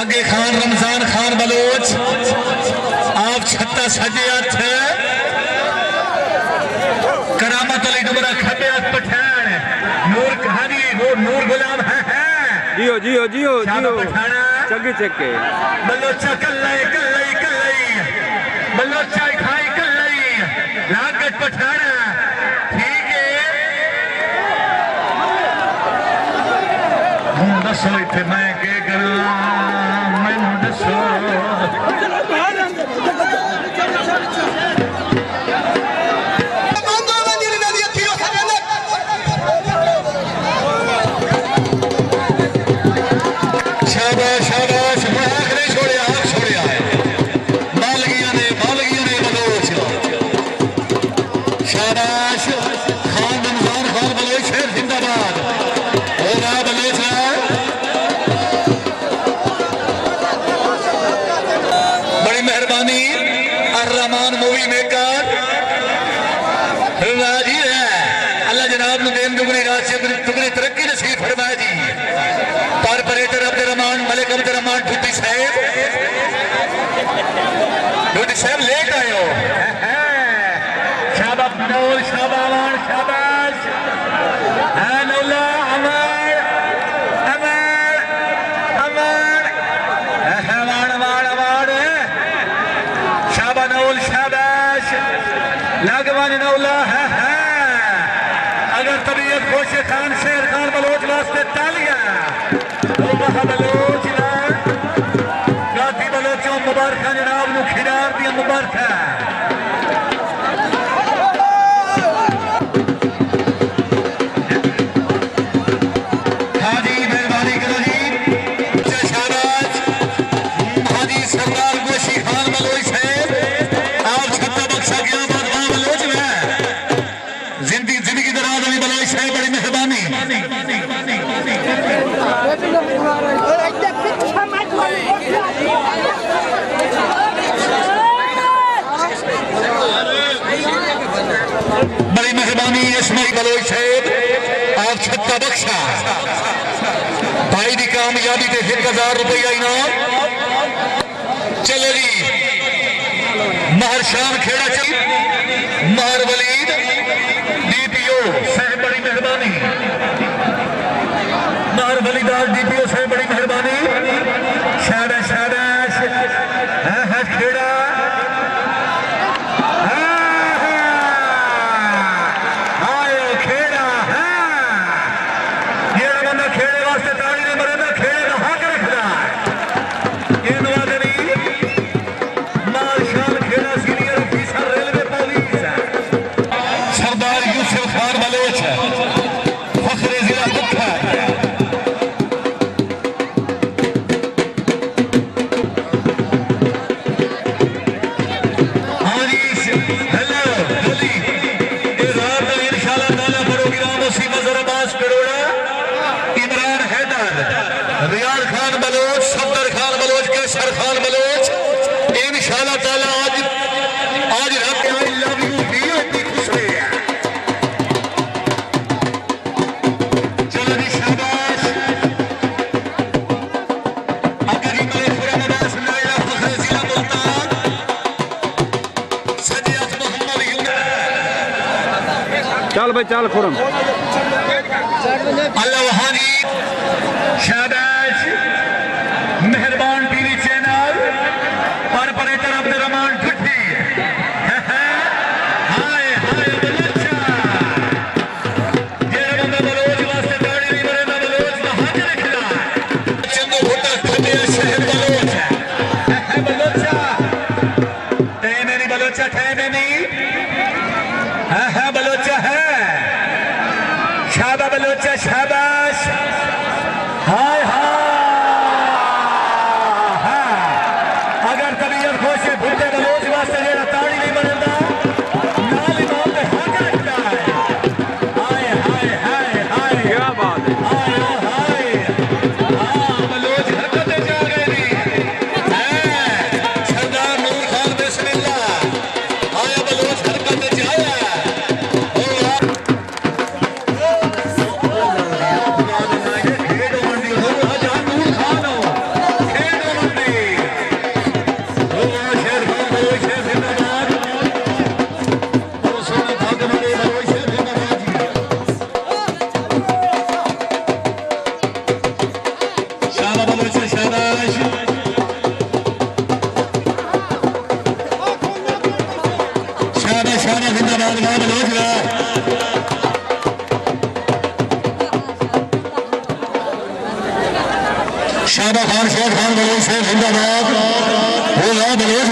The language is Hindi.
आगे खान रमजान खान बलोच आप छत्ता सजे हथ करामत अली डुबरा खबे हथ पठान नूर कहानी वो नूर गुलाम है जियो जियो जियो जियो पठाना चंगी चक्के बलोचा कल्लाई कल्लाई कल्लाई बलोचा खाई कल्लाई लागत पठाना ठीक है दसो इत्थे मैं के करा मैनू दसो दुगनी तरक्की नसीब फरमाए जी corporator Abdurrahman Malik Abdurrahman Dhuti साहब लेट आए हो शाबाश नौल शाबाश शाबाश नौला अमर अमर अमर अमर अमर अमर शाबाश नौल शाबाश लगवान नौला है अगर तबीयत खुश खान शेर खान बलोच वास्ते तालियां बलोच गाती बलोचों मुबारक जनाब नु खिलार दिया मुबारक हाजी मेहरबानी करो जी शाबाश हाजी सरदार गोशी खान बलोच साहब आप छत्ता बख्शा गया बलोच में जिंदगी दराज अली बलोच साहब बड़ी मेहरबानी बड़ी मेहरबानी इसमाई बलोच साहब आप छत्ता बख्शा भाई की कामयाबी से 1000 रुपया इनाम चलो जी महर शाम खेड़ा चल महर वलीद डीपीओ साहब बड़ी मेहरबानी महर वलीदार डीपीओ साहब बड़ी मेहरबानी शाबाश शाबाश खेड़ा खेड़ा ये बंदा खेड़े वास्ते ताड़ी ने मरे ना खेड़े का हक रखता है ये नवाजनी माल शान खेड़ा senior officer railway police Sardar Yusuf Khan Baloch फखरे जिला दुखा रियाज खान बलोच सफदर खान बलोच केसर खान बलोच इंशाअल्लाह ताला आज रात आई लव यू भी इतनी खुश हुई है चलो जी शाबाश अगर इमले खुरामदास नायला फखरे जिला मुल्तान सजियत मोहम्मद यूनुस चल भाई चल खुरम अल्लाह वहां जी शाबाश मेहरबान टीवी चैनल कॉर्पोरेटर अब्दुर्रहमान ठुट्टी हाय हाय बलोचा जेड़ा बंदा बलोच वास्ते दाढ़ी नहीं मरे ना बलोच का हक रखदा चंदू भुट्टा खबे शहर बलोच है बलोचा ते मेरी बलोचा ठहरे नहीं है बलोचा है शाबाश बलोचा शाबाश हाय हाय शाबा शाबा जिंदाबाद वाह बलोच वाह शाबा खान शेख खान बलोच शेख जिंदाबाद वो वाह बलोच